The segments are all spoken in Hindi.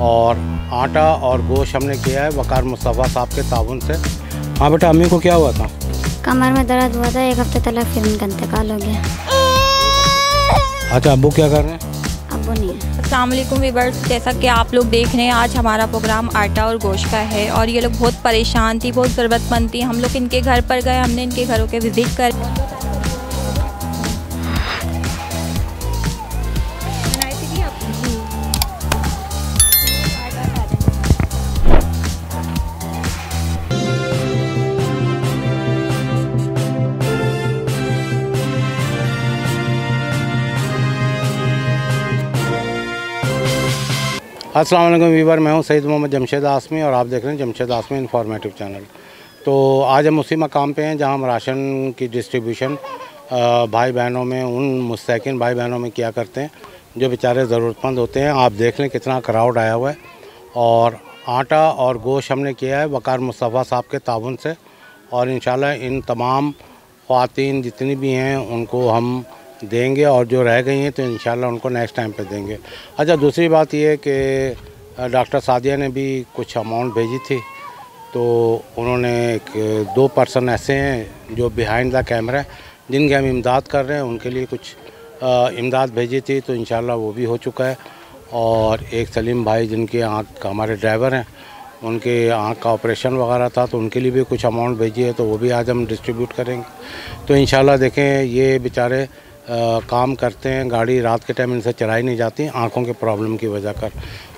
और आटा और गोश्त हमने किया है वकार मुस्तफ़ा साहब के ताउन से। हाँ बेटा, अम्मी को क्या हुआ था? कमर में दर्द हुआ था, 1 हफ्ते तक, फिर उनका इंतकाल हो गया। अच्छा, अब्बू क्या कर रहे हैं? अब्बू नहीं है। अस्सलाम वालेकुम व्यूअर्स, जैसा कि आप लोग देख रहे हैं आज हमारा प्रोग्राम आटा और गोश्त का है और ये लोग बहुत परेशान थी, बहुत ज़रूरतमंद थी। हम लोग इनके घर पर गए, हमने इनके घरों के विज़िट कर अस्सलाम वालेकुम व्यूअर, मैं हूं सईद मोहम्मद जमशेद आसमी और आप देख रहे हैं जमशेद आसमी इन्फॉर्मेटिव चैनल। तो आज हम उसी मकाम पे हैं जहां हम राशन की डिस्ट्रीब्यूशन भाई बहनों में, उन मुस्तहिक़ीन भाई बहनों में किया करते हैं जो बेचारे ज़रूरतमंद होते हैं। आप देख लें कितना क्राउड आया हुआ है। और आटा और गोश्त हमने किया है वकार मुस्तफ़ा साहब के ताउन से और इंशाल्लाह इन तमाम ख़वातीन जितनी भी हैं उनको हम देंगे और जो रह गई हैं तो इंशाल्लाह उनको नेक्स्ट टाइम पे देंगे। अच्छा, दूसरी बात ये कि डॉक्टर सादिया ने भी कुछ अमाउंट भेजी थी, तो उन्होंने 2 पर्सन ऐसे हैं जो बिहाइंड द कैमरा है जिनकी हम इमदाद कर रहे हैं, उनके लिए कुछ इमदाद भेजी थी तो इंशाल्लाह वो भी हो चुका है। और एक सलीम भाई जिनकी आँख, हमारे ड्राइवर हैं, उनके आँख का ऑपरेशन वगैरह था तो उनके लिए भी कुछ अमाउंट भेजी है, तो वो भी आज हम डिस्ट्रीब्यूट करेंगे। तो इंशाल्लाह देखें, ये बेचारे काम करते हैं, गाड़ी रात के टाइम इनसे चलाई नहीं जाती आँखों के प्रॉब्लम की वजह कर।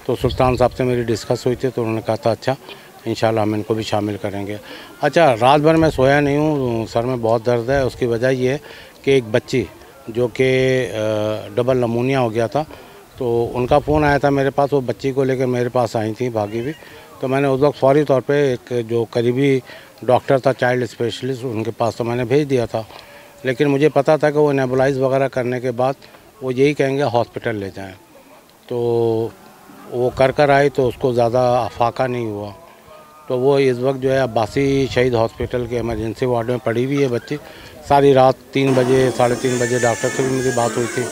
तो सुल्तान साहब से मेरी डिस्कस हुई थी तो उन्होंने कहा था अच्छा इंशाल्लाह हम इनको भी शामिल करेंगे। अच्छा, रात भर मैं सोया नहीं हूँ, सर में बहुत दर्द है। उसकी वजह ये है कि एक बच्ची जो कि डबल नमूनिया हो गया था, तो उनका फ़ोन आया था मेरे पास, वो बच्ची को लेकर मेरे पास आई थी भागी भी। तो मैंने उस वक्त फौरी तौर पर एक जो करीबी डॉक्टर था, चाइल्ड स्पेशलिस्ट, उनके पास तो मैंने भेज दिया था। लेकिन मुझे पता था कि वो नेबुलाइज वगैरह करने के बाद वो यही कहेंगे हॉस्पिटल ले जाएं। तो वो कर आई तो उसको ज़्यादा अफाका नहीं हुआ, तो वो इस वक्त जो है अब्बासी शहीद हॉस्पिटल के इमरजेंसी वार्ड में पड़ी हुई है बच्ची। सारी रात 3 बजे, 3:30 बजे डॉक्टर से भी मेरी बात हुई थी।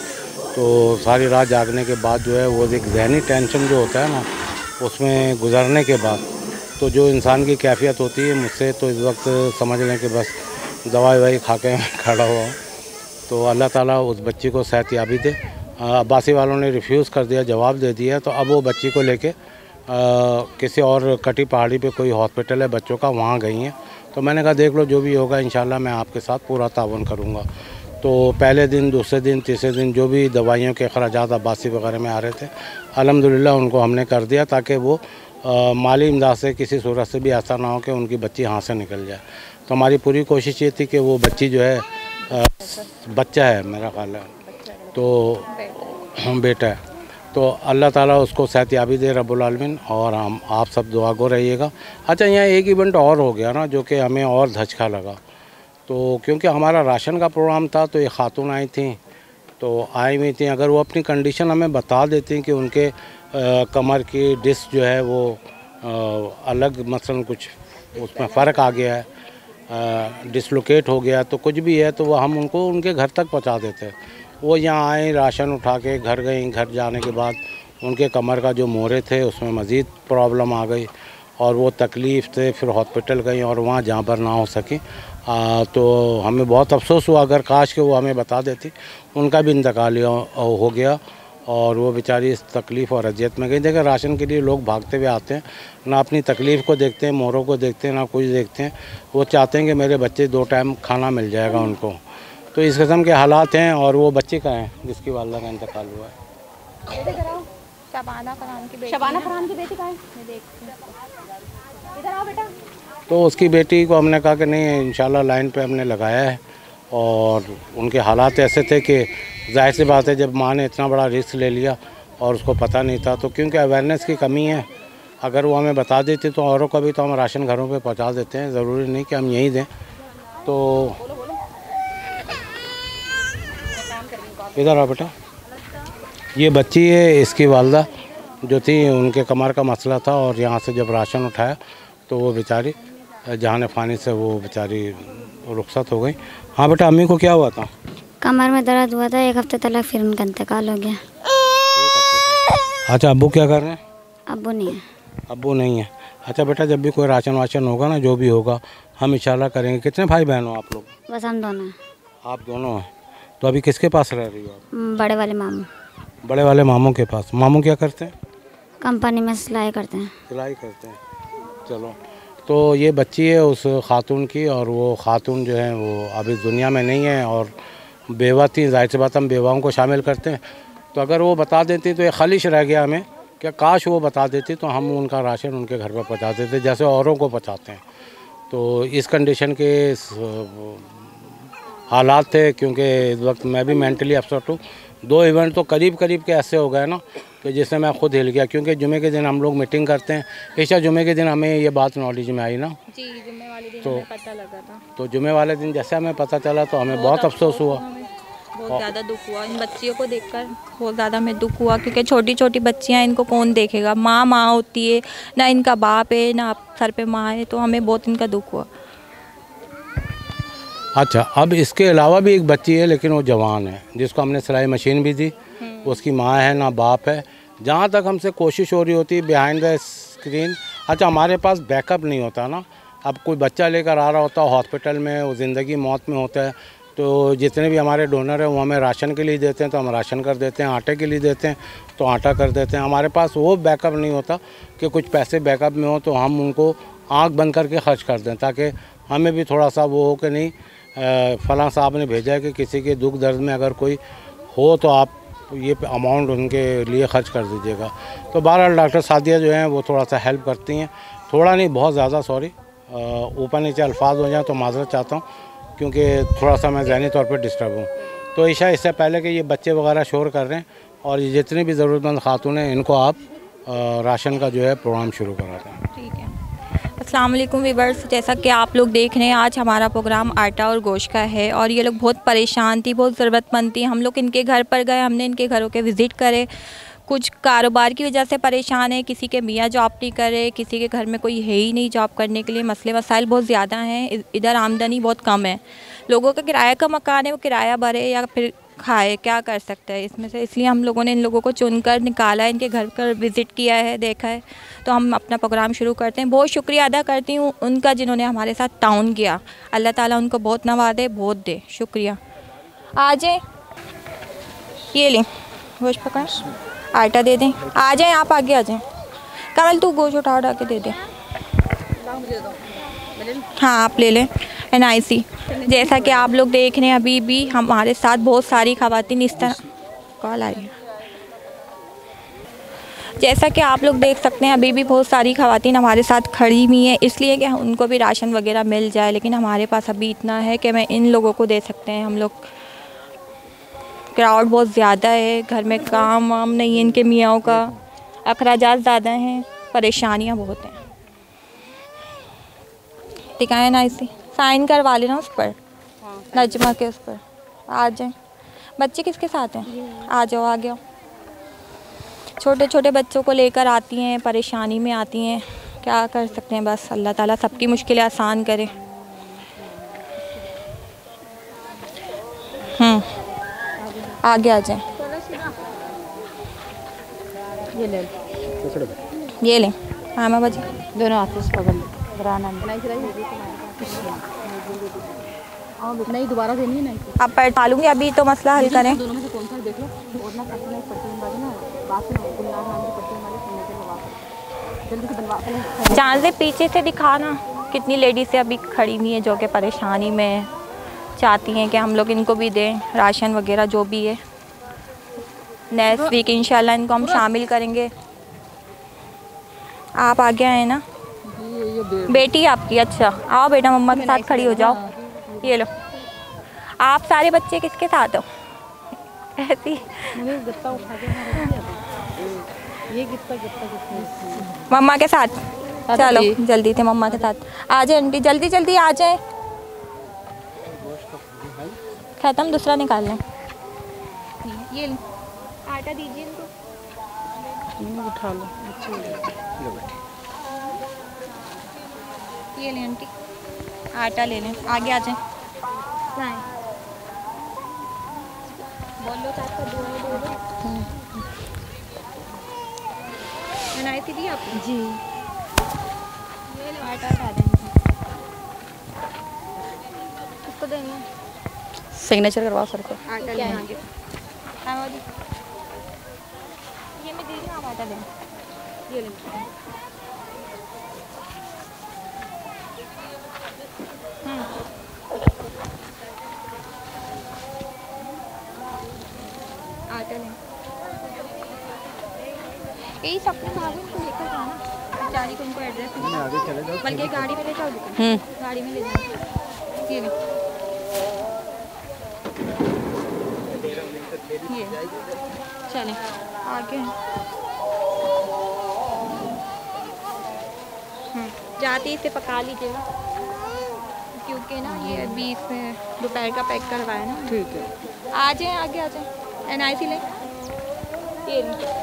तो सारी रात जागने के बाद जो है वो एक जहनी टेंशन जो होता है ना, उसमें गुजरने के बाद तो जो इंसान की कैफियत होती है, मुझसे तो इस वक्त समझ लें कि बस दवाई खा के खड़ा हुआ। तो अल्लाह ताला उस बच्ची को सेहतयाबी दे। अब्बासी वालों ने रिफ्यूज़ कर दिया, जवाब दे दिया, तो अब वो बच्ची को लेके किसी और कटी पहाड़ी पे कोई हॉस्पिटल है बच्चों का, वहाँ गई हैं। तो मैंने कहा देख लो जो भी होगा इंशाल्लाह मैं आपके साथ पूरा ताउन करूँगा। तो पहले दिन, दूसरे दिन, तीसरे दिन जो भी दवाइयों के अखराजात अब्बासी वगैरह में आ रहे थे, अल्हम्दुलिल्लाह उनको हमने कर दिया ताकि वो माली इमदाद से किसी सूरत से भी ऐसा ना हो कि उनकी बच्ची हाथ से निकल जाए। तो हमारी पूरी कोशिश ये थी कि वो बच्ची जो है, बच्चा है मेरा ख्याल है, तो बेटा है, तो अल्लाह ताला उसको सेहतयाबी दे रब्बुल आलमीन। और हम आप सब दुआ गो रहिएगा। अच्छा, यहाँ एक इवेंट और हो गया ना जो कि हमें और धचका लगा। तो क्योंकि हमारा राशन का प्रोग्राम था तो ये खातून आई थी, तो आई हुई थी, अगर वो अपनी कंडीशन हमें बता देती कि उनके कमर की डिस्क जो है वो अलग, मसलन कुछ उसमें फ़र्क आ गया है, डिसलोकेट हो गया, तो कुछ भी है तो वो हम उनको उनके घर तक पहुंचा देते। वो यहाँ आए, राशन उठा के घर गई। घर जाने के बाद उनके कमर का जो मोरे थे उसमें मज़ीद प्रॉब्लम आ गई और वो तकलीफ़ से फिर हॉस्पिटल गई और वहाँ जहाँ पर ना हो सकी। तो हमें बहुत अफसोस हुआ, अगर काश के वो हमें बता देती। उनका भी इंतकाल हो गया और वो बेचारी इस तकलीफ़ और अजियत में गई। देखिए, राशन के लिए लोग भागते हुए आते हैं, ना अपनी तकलीफ़ को देखते हैं, मोरों को देखते हैं, ना कुछ देखते हैं। वो चाहते हैं कि मेरे बच्चे 2 टाइम खाना मिल जाएगा उनको। तो इस किस्म के हालात हैं। और वो बच्चे का है जिसकी वालदा का इंतकाल हुआ है। शबाना फरहान की बेटी का है। इधर आओ बेटा। तो उसकी बेटी को हमने कहा कि नहीं, इंशाल्लाह लाइन पे हमने लगाया है। और उनके हालात ऐसे थे कि जाहिर सी बात है, जब माँ ने इतना बड़ा रिस्क ले लिया और उसको पता नहीं था, तो क्योंकि अवेयरनेस की कमी है, अगर वो हमें बता देती तो औरों को भी तो हम राशन घरों पे पहुंचा देते हैं, ज़रूरी नहीं कि हम यहीं दें। तो इधर आओ बेटा। ये बच्ची है, इसकी वालदा जो थी उनके कमर का मसला था और यहाँ से जब राशन उठाया तो वो बेचारी जहान फ़ानी से वो बेचारी रुखसत हो गई। हाँ बेटा, अम्मी को क्या हुआ था? कमर में दर्द हुआ था, 1 हफ्ते तक, फिर उनका इंतकाल हो गया। अच्छा, अब्बू क्या कर रहे हैं? अब्बू नहीं है। अब्बू नहीं है। अच्छा बेटा, जब भी कोई राशन वाशन होगा ना, जो भी होगा हम इंशाल्लाह करेंगे। कितने भाई बहन हो आप लोग? बस हम दोनों हैं। आप दोनों हैं। तो अभी किसके पास रह रही हो आप? बड़े वाले मामू बड़े वाले मामू के पास। मामू क्या करते हैं? कंपनी में सिलाई करते हैं। सिलाई करते हैं। चलो, तो ये बच्ची है उस खातून की, और वो खातून जो है वो अभी दुनिया में नहीं है और बेवा थी। जाहिर सी बात हम बेवाओं को शामिल करते हैं। तो अगर वो बता देती तो ये खालिश रह गया हमें, क्या काश वो बता देती तो हम उनका राशन उनके घर पर पहुँचा देते जैसे औरों को पहुँचाते हैं। तो इस कंडीशन के हालात थे, क्योंकि इस वक्त मैं भी मेंटली अपसेट हूँ। 2 इवेंट तो करीब करीब के ऐसे हो गए ना कि जिससे मैं खुद हिल गया, क्योंकि जुमे के दिन हम लोग मीटिंग करते हैं। ईशा जुमे के दिन हमें ये बात नॉलेज में आई ना जी, जुम्मे वाले दिन तो हमें पता लगा था। तो जुमे वाले दिन जैसे हमें पता चला तो हमें बहुत अफसोस हुआ। बहुत ज़्यादा दुख हुआ इन बच्चियों को देखकर, बहुत ज़्यादा हमें दुख हुआ, क्योंकि छोटी छोटी बच्चियां, इनको कौन देखेगा। माँ होती है ना, इनका बाप है ना सर पे माँ है, तो हमें बहुत इनका दुख हुआ। अच्छा, अब इसके अलावा भी एक बच्ची है, लेकिन वो जवान है, जिसको हमने सिलाई मशीन भी दी। उसकी माँ है ना बाप है। जहाँ तक हमसे कोशिश हो रही होती है बिहाइंड द स्क्रीन। अच्छा, हमारे पास बैकअप नहीं होता ना। अब कोई बच्चा लेकर आ रहा होता है हॉस्पिटल में, वो ज़िंदगी मौत में होता है, तो जितने भी हमारे डोनर हैं वो हमें राशन के लिए देते हैं तो हम राशन कर देते हैं, आटे के लिए देते हैं तो आटा कर देते हैं। हमारे पास वो बैकअप नहीं होता कि कुछ पैसे बैकअप में हो तो हम उनको आँख बंद करके खर्च कर दें, ताकि हमें भी थोड़ा सा वो हो कि नहीं फ़लाँ साहब ने भेजा है कि किसी के दुख दर्द में अगर कोई हो तो आप ये अमाउंट उनके लिए ख़र्च कर दीजिएगा। तो बहरहाल डॉक्टर सादिया जो हैं वो थोड़ा सा हेल्प करती हैं, थोड़ा नहीं बहुत ज़्यादा, सॉरी ऊपर नीचे अल्फाज हो जाए तो माज़रत चाहता हूँ, क्योंकि थोड़ा सा मैं ज़हनी तौर पर डिस्टर्ब हूँ। तो ईशा, इससे पहले कि ये बच्चे वगैरह शोर कर रहे हैं, और ये जितनी भी ज़रूरतमंद खातून हैं इनको आप राशन का जो है प्रोग्राम शुरू करा दें। ठीक है। अस्सलाम वालेकुम व्यूअर्स, जैसा कि आप लोग देख रहे हैं, आज हमारा प्रोग्राम आटा और गोश्त का है, और ये लोग बहुत परेशान थी, बहुत ज़रूरतमंद थी। हम लोग इनके घर पर गए, हमने इनके घरों के विज़िट करे। कुछ कारोबार की वजह से परेशान है, किसी के मियाँ जॉब नहीं कर रहे, किसी के घर में कोई है ही नहीं जॉब करने के लिए। मसले मसाइल बहुत ज़्यादा हैं, इधर आमदनी बहुत कम है। लोगों का किराया का मकान है, वो किराया भरे या फिर खाए, क्या कर सकते हैं इसमें से। इसलिए हम लोगों ने इन लोगों को चुनकर निकाला है, इनके घर पर विज़िट किया है, देखा है, तो हम अपना प्रोग्राम शुरू करते हैं। बहुत शुक्रिया अदा करती हूँ उनका, जिन्होंने हमारे साथ ताउन किया। अल्लाह ताला उनको बहुत नवाजे, बहुत दे। शुक्रिया। आ जाए, ये लें गोश्त पकड़, आटा दे दें। आ जाएं, आप आगे आ जाएं। कमल तू गोश्त उठा के दे दे। हाँ, आप ले लें NIC। जैसा कि आप लोग देख रहे हैं, अभी भी हमारे साथ बहुत सारी ख़वातीन इस तरह कॉल आई है। जैसा कि आप लोग देख सकते हैं, अभी भी बहुत सारी ख़वातीन हमारे साथ खड़ी हुई हैं, इसलिए कि उनको भी राशन वगैरह मिल जाए। लेकिन हमारे पास अभी इतना है कि मैं इन लोगों को दे सकते हैं। हम लोग क्राउड बहुत ज़्यादा है, घर में काम वाम नहीं है, इनके मियाँओं का अखराजात ज़्यादा हैं, परेशानियाँ बहुत हैं। दिखाएँ NIC, साइन करवा लेना उस पर, नजमा के उस पर। आ जाए। बच्चे किसके साथ हैं? आ जाओ, आ गया। छोटे छोटे बच्चों को लेकर आती हैं, परेशानी में आती हैं, क्या कर सकते हैं। बस अल्लाह ताला सबकी मुश्किलें आसान करे। आगे आ जाए। ये लें हाँ मामा जी, दोनों हाथ से पकड़ नहीं, दोबारा देनी है। नहीं अब पढ़ा लूँगी, अभी तो मसला हल करें। दोनों में से कौन सा देख लो। और ना पढ़ना एक पढ़ती बाजी ना बात से गुलनार नाम की पढ़ती वाली सुनने के बाद जल्दी से बनवा पहले। जहाँ से पीछे से दिखाना, कितनी लेडीज़ से अभी खड़ी हुई हैं जो कि परेशानी में चाहती हैं कि हम लोग इनको भी दें राशन वगैरह जो भी है। नेक्स्ट वीक इंशाल्लाह इनको हम शामिल करेंगे। आप आगे आए ना, बेटी आपकी? अच्छा, आओ बेटा, मम्मा के साथ खड़ी हो जाओ। ये लो। आप सारे बच्चे किसके साथ हो? ऐसी ये मम्मा के साथ। चलो जल्दी से मम्मा के साथ आ जाए। आंटी जल्दी जल्दी आ जाए। ख़त्म, दूसरा निकाल लें। ये आटा दीजिए इनको, उठा लो। ये लें आंटी, आटा ले लें। आगे आ जाएं। बोलो चाचा, NIC दी आपने? जी। ये लो आटा हटा देंगे, किसको देंगे? सिग्नेचर करवाओ सर को। आटा ले आगे। हाँ जी, ये मैं दे रही हूँ, आप आटा दें। ये ले। आटा लें। यही सपने भाभी को लेकर जाना, बेचारी को उनको एड्रेस नहीं, बल्कि गाड़ी में ले जाओ, गाड़ी में ले जाओ। ये ले, ये चलें आगे। जाते ही इसे पका लीजिएगा, क्योंकि ना ये अभी इसमें दोपहर का पैक करवाया ना। ठीक है। आ जाएं, आगे आ जाएं। NIC ले, ये ले।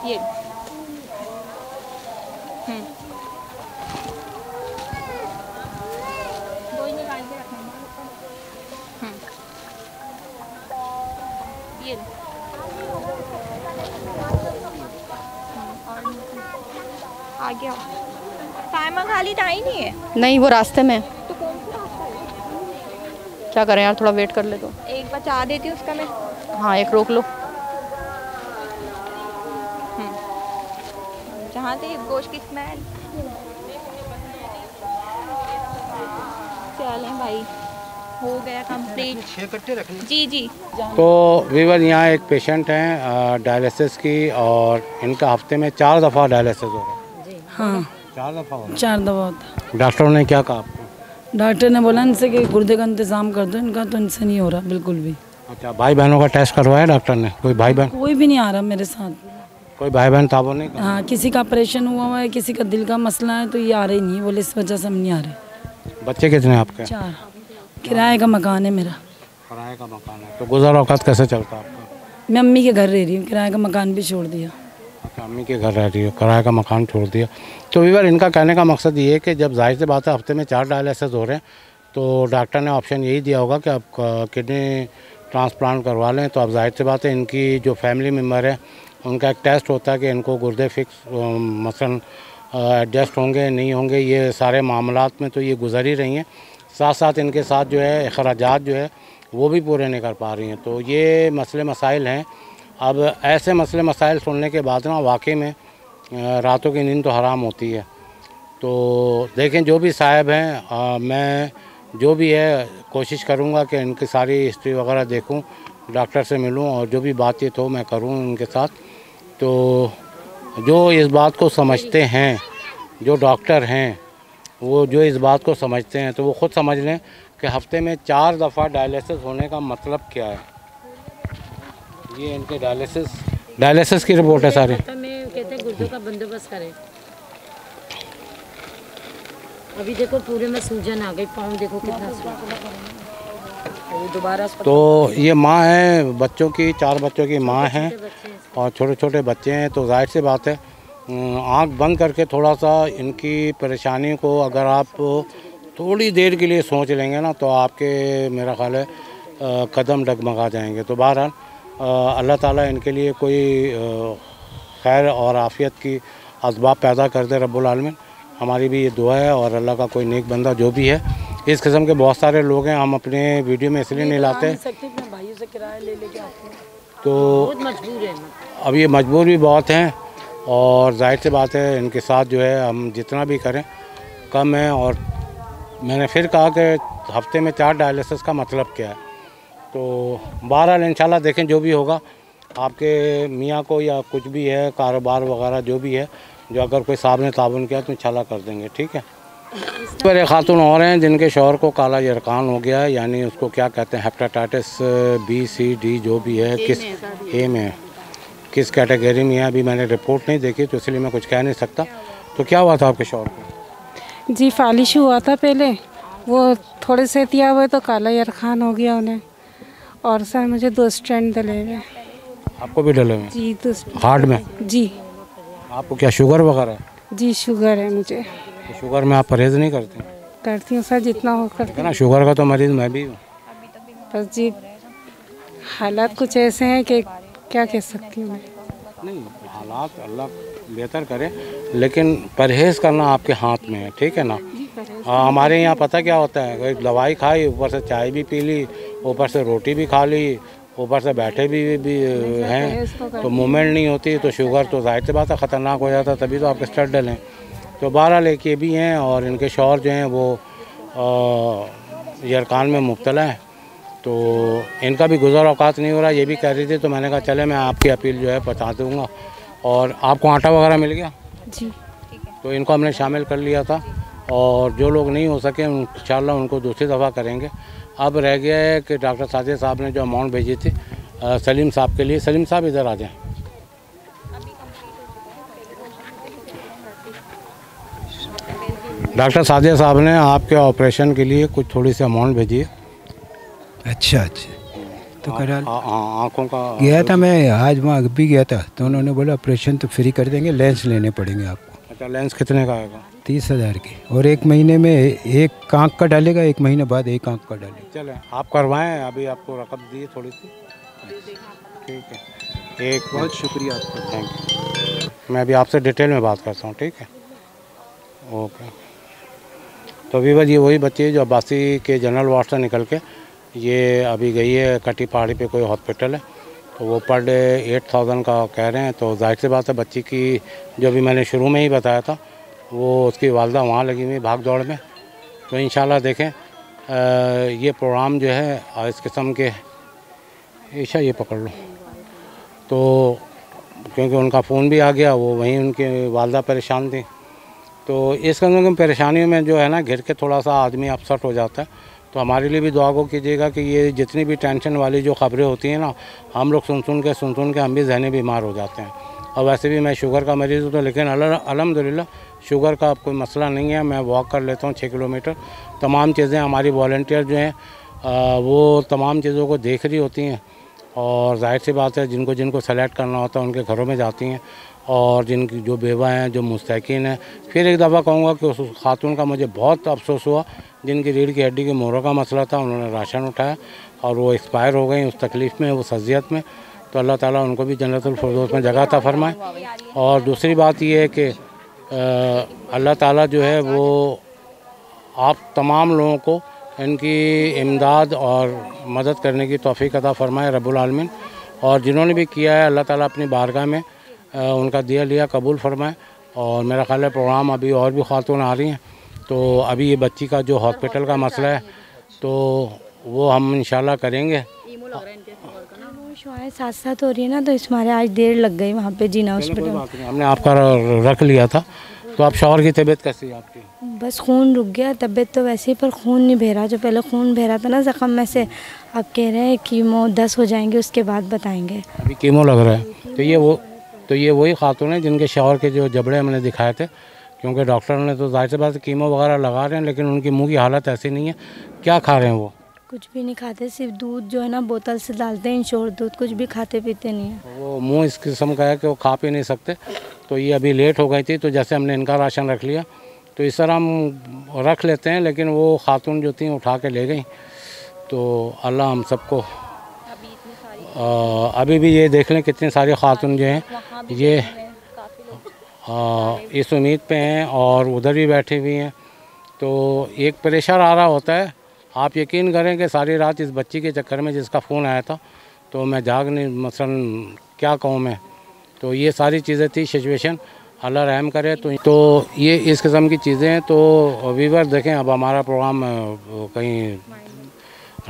ये कोई निकाल के रखना। ये ले। और आगे आओ। साइमा खाली तो आई नहीं है। नहीं, वो रास्ते में। तो कौन सा रास्ता है? क्या करें यार, थोड़ा वेट कर ले तो। एक बचा देती हूँ उसका मैं। हाँ, एक रोक लो। जहाँ से गोश्त की स्मेल। चलें भाई, हो गया कंप्लीट। जी जी। तो वीवर यहाँ एक पेशेंट हैं डायलिसिस की, और इनका हफ्ते में 4 दफ़ा डायलिसिस हो रहा है। हाँ, 4 दफ़ा हो रहा 4 दफ़ा होता है। डॉक्टरों ने क्या कहा आपको? डॉक्टर ने बोला इनसे कि गुर्दे का इंतज़ाम कर दो इनका, तो इनसे नहीं हो रहा बिल्कुल भी। अच्छा, भाई बहनों का टेस्ट करवाया डॉक्टर ने? कोई भाई बहन? कोई भी नहीं आ रहा मेरे साथ। कोई भाई बहन ताबो नहीं कहा? हाँ, किसी का ऑपरेशन हुआ है, किसी का दिल का मसला है, तो ये आ रहे नहीं, बोले इस वजह से हम नहीं आ रहे। बच्चे कितने हैं आपके? 4। किराए का मकान है मेरा। किराए का मकान है, तो गुजर औकात कैसे चलता है आपका? मैं अम्मी के घर रह रही हूँ, किराए का मकान भी छोड़ दिया। अच्छा, अम्मी के घर रह रही हो, किराए का मकान छोड़ दिया। तो वीवर इनका कहने का मकसद ये है कि जब जाहिर सी बात है हफ्ते में 4 डायलिसिस हो रहे हैं, तो डॉक्टर ने ऑप्शन यही दिया होगा कि आप किडनी ट्रांसप्लांट करवा लें। तो अब जाहिर सी बात है इनकी जो फैमिली मेम्बर है उनका एक टेस्ट होता है कि इनको गुर्दे फिक्स मसलन एडजस्ट होंगे नहीं होंगे, ये सारे मामलात में तो ये गुजर ही रही हैं। साथ साथ इनके साथ जो है अखराजात जो है वो भी पूरे नहीं कर पा रही हैं। तो ये मसले मसाइल हैं। अब ऐसे मसले मसाइल सुनने के बाद ना वाकई में रातों की नींद तो हराम होती है। तो देखें जो भी साहब हैं, मैं जो भी है कोशिश करूँगा कि इनकी सारी हिस्ट्री वगैरह देखूँ, डॉक्टर से मिलूँ और जो भी बातचीत हो मैं करूँ उनके साथ। तो जो इस बात को समझते हैं, जो डॉक्टर हैं, वो जो इस बात को समझते हैं, तो वो ख़ुद समझ लें कि हफ्ते में 4 दफ़ा डायलिसिस होने का मतलब क्या है। ये इनके डायलिसिस की रिपोर्ट है सारी। कहते हैं गुर्दों का बंदोबस्त करें। अभी देखो पूरे में सूजन आ गई, पाँव देखो कितना दोबारा। तो ये माँ है बच्चों की, 4 बच्चों की माँ हैं और छोटे छोटे बच्चे हैं। तो जाहिर सी बात है आँख बंद करके थोड़ा सा इनकी परेशानी को अगर आप थोड़ी देर के लिए सोच लेंगे ना, तो आपके मेरा ख्याल है कदम डगमगा जाएंगे। तो बहरहाल अल्लाह ताला इनके लिए कोई खैर और आफ़ियत की असबाब पैदा कर दे रब्बुल आलमीन। हमारी भी ये दुआ है, और अल्लाह का कोई नेक बंदा जो भी है, इस किस्म के बहुत सारे लोग हैं, हम अपने वीडियो में इसलिए नहीं लाते भाइयों से किराया ले लेके आते हैं, तो बहुत मजबूर है। अब ये मजबूर भी बहुत हैं, और जाहिर सी बात है इनके साथ जो है हम जितना भी करें कम है। और मैंने फिर कहा कि हफ्ते में 4 डायलिसिस का मतलब क्या है। तो बहरहाल इंशाल्लाह देखें जो भी होगा, आपके मियाँ को या कुछ भी है कारोबार वगैरह जो भी है, जो अगर कोई साहब ने ताबन किया तो इंशाल्लाह कर देंगे, ठीक है। पर एक खातून और हैं जिनके शौहर को काला यरकान हो गया है, यानी उसको क्या कहते हैं हेपेटाइटिस B C D जो भी है, किस ए में किस कैटेगरी में है अभी मैंने रिपोर्ट नहीं देखी, तो इसलिए मैं कुछ कह नहीं सकता। तो क्या हुआ था आपके शौहर को? जी फालिश हुआ था पहले, वो थोड़े से दिया हुए तो काला यरखान हो गया उन्हें। और सर मुझे 2 स्टेंट डले हुए। आपको भी डले हुए? जी 2 हार्ट में? जी। आपको क्या शुगर वगैरह है? जी शुगर है मुझे। तो शुगर में आप परहेज़ नहीं करते? करती हूँ सर, जितना हो करती है ना, शुगर का तो मरीज़ मैं भी हूँ। बस जी हालात कुछ ऐसे हैं कि क्या कह सकती हूँ मैं। नहीं, हालात अल्लाह बेहतर करे, लेकिन परहेज़ करना आपके हाथ में है, ठीक है ना। हमारे यहाँ पता क्या होता है, दवाई खाई, ऊपर से चाय भी पी ली, ऊपर से रोटी भी खा ली, ऊपर से बैठे भी हैं, तो मूवमेंट नहीं होती, तो शुगर तो जाहिर सी बात है ख़तरनाक हो जाता, तभी तो आपके स्टड डलें। तो बहरहाल एक ये भी हैं, और इनके शौहर जो हैं वो यरकान में मुब्तला है, तो इनका भी गुज़र औकात नहीं हो रहा, ये भी कह रही थी। तो मैंने कहा चले मैं आपकी अपील जो है पहुँचा दूँगा। और आपको आटा वगैरह मिल गया जी, तो इनको हमने शामिल कर लिया था, और जो लोग नहीं हो सके इंशाल्लाह उनको दूसरी दफ़ा करेंगे। अब रह गया है कि डॉक्टर साजिद साहब ने जो अमाउंट भेजी थी सलीम साहब के लिए, सलीम साहब इधर आ जाएं। डॉक्टर साजिद साहब ने आपके ऑपरेशन के लिए कुछ थोड़ी सी अमाउंट भेजी है। अच्छा अच्छा, तो करा आँखों का गया था मैं, आज वहाँ भी गया था, तो उन्होंने बोला ऑपरेशन तो फ्री कर देंगे, लेंस लेने पड़ेंगे आपको। अच्छा, लेंस कितने का आएगा? 30,000 की, और 1 महीने में एक आँख का डालेगा, 1 महीने बाद एक आँख का डालेगा। चले आप करवाएं, अभी आपको रकम दी थोड़ी सी, ठीक है। एक बहुत शुक्रिया आपका, थैंक यू। मैं अभी आपसे डिटेल में बात करता हूँ, ठीक है, ओके। तो अभी बस ये वही बच्ची है जो अब्बासी के जनरल वार्ड से निकल के ये अभी गई है कटी पहाड़ी पे कोई हॉस्पिटल है, तो वो पर डे 8,000 का कह रहे हैं। तो जाहिर सी बात है बच्ची की, जो भी मैंने शुरू में ही बताया था, वो उसकी वालदा वहाँ लगी हुई भाग दौड़ में। तो इंशाल्लाह देखें ये प्रोग्राम जो है इस किस्म के, ईशा ये पकड़ लो, तो क्योंकि उनका फ़ोन भी आ गया, वो वहीं उनकी वालदा परेशान थी। तो इस किस्म की परेशानियों में जो है ना घिर के थोड़ा सा आदमी अपसेट हो जाता है। तो हमारे लिए भी दुआ को कीजिएगा कि ये जितनी भी टेंशन वाली जो खबरें होती हैं ना, हम लोग सुन सुन के हम भी जहनी बीमार हो जाते हैं। और वैसे भी मैं शुगर का मरीज़ हूँ, तो लेकिन अल्हम्दुलिल्लाह शुगर का अब कोई मसला नहीं है। मैं वॉक कर लेता हूँ 6 किलोमीटर। तमाम चीज़ें हमारी वॉलंटियर जो हैं वो तमाम चीज़ों को देख रही होती हैं, और जाहिर सी बात है जिनको जिनको सेलेक्ट करना होता है उनके घरों में जाती हैं, और जिनकी जो बेवा हैं, जो मुस्तकीन हैं। फिर एक दफ़ा कहूँगा कि उस खातून का मुझे बहुत अफसोस हुआ जिनकी रीढ़ की हड्डी के मोरों का मसला था, उन्होंने राशन उठाया और वो एक्सपायर हो गई उस तकलीफ़ में, उस अज़ियत में। तो अल्लाह ताला उनको भी जन्नतुल फिरदौस में जगह अता फरमाए। और दूसरी बात ये है कि अल्लाह ताला जो है वो आप तमाम लोगों को इनकी इमदाद और मदद करने की तौफ़ीक अता फरमाए रब्बुल आलमीन। और जिन्होंने भी किया है अल्लाह ताला अपनी बारगाह में उनका दिया लिया कबूल फरमाए। और मेरा ख्याल है प्रोग्राम अभी और भी खातून आ रही हैं, तो अभी ये बच्ची का जो हॉस्पिटल का मसला है तो वो हम इंशाल्लाह करेंगे। शुआएं साथ साथ हो रही है ना, तो इस मारे आज देर लग गई वहाँ पे जीना हॉस्पिटल। हमने आपका रख लिया था। तो आप शौहर की तबीयत कैसी है आपकी? बस खून रुक गया, तबीयत तो वैसे ही, पर खून नहीं बह रहा। जो पहले खून बह रहा था ना ज़ख़म में से, अब कह रहे हैं कीमो 10 हो जाएंगे उसके बाद बताएंगे। अभी कीमो लग रहा है। तो ये वही खातून है जिनके शौहर के जो जबड़े हमने दिखाए थे, क्योंकि डॉक्टर ने तो जाहिर सी बात कीमो वगैरह लगा रहे हैं, लेकिन उनकी मुंह की हालत ऐसी नहीं है। क्या खा रहे हैं वो? कुछ भी नहीं खाते, सिर्फ दूध जो है ना बोतल से डालते हैं, इंश्योर दूध, कुछ भी खाते पीते नहीं है। वो मुंह इस किस्म का है कि वो खा पी नहीं सकते। तो ये अभी लेट हो गई थी, तो जैसे हमने इनका राशन रख लिया, तो इस तरह हम रख लेते हैं, लेकिन वो खातून जो थी उठा के ले गई। तो अल्लाह हम सबको अभी भी ये देख लें कितनी सारी खातून जो हैं ये इस उम्मीद पे हैं और उधर भी बैठी हुई हैं। तो एक प्रेशर आ रहा होता है। आप यकीन करें कि सारी रात इस बच्ची के चक्कर में, जिसका फ़ोन आया था, तो मैं जाग नहीं, मसलन क्या कहूँ मैं। तो ये सारी चीज़ें थी सिचुएशन, अल्लाह रहम करे। तो ये इस किस्म की चीज़ें हैं। तो व्यूअर देखें, अब हमारा प्रोग्राम कहीं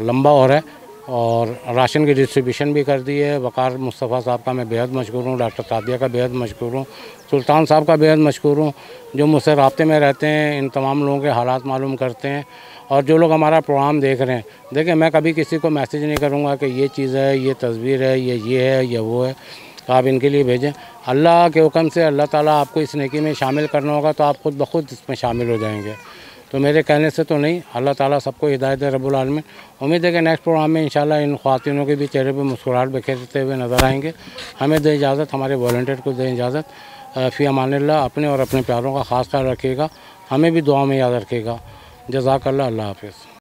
लंबा हो रहा है और राशन की डिस्ट्रीब्यूशन भी कर दी है। वकार मुस्तफ़ा साहब का मैं बेहद मशकूर हूँ, डॉक्टर तादिया का बेहद मशकूर हूँ, सुल्तान साहब का बेहद मशकूर हूँ, जो मुझसे राब्ते में रहते हैं, इन तमाम लोगों के हालात मालूम करते हैं। और जो लोग हमारा प्रोग्राम देख रहे हैं, देखें मैं कभी किसी को मैसेज नहीं करूँगा कि ये चीज़ है, ये तस्वीर है, ये है, ये वो है, तो आप इनके लिए भेजें। अल्लाह के हुक्म से अल्लाह ताला आपको इस नेकी में शामिल करना होगा, तो आप खुद ब खुद इसमें शामिल हो जाएंगे। तो मेरे कहने से तो नहीं, अल्लाह ताला सबको हिदायत दे रब्बुल आलमीन। उम्मीद है कि नेक्स्ट प्रोग्राम में इंशाल्लाह इन ख़वातीनों के भी चेहरे पे मुस्कुराहट बिखेरते हुए नज़र आएंगे। हमें दे इजाज़त, हमारे वॉलंटियर को दे इजाज़त। फ़ी अमानिल्लाह। अपने और अपने प्यारों का ख़ास ख्याल रखिएगा, हमें भी दुआ में याद रखिएगा। जज़ाकल्लाह। अल्लाह हाफ़िज़।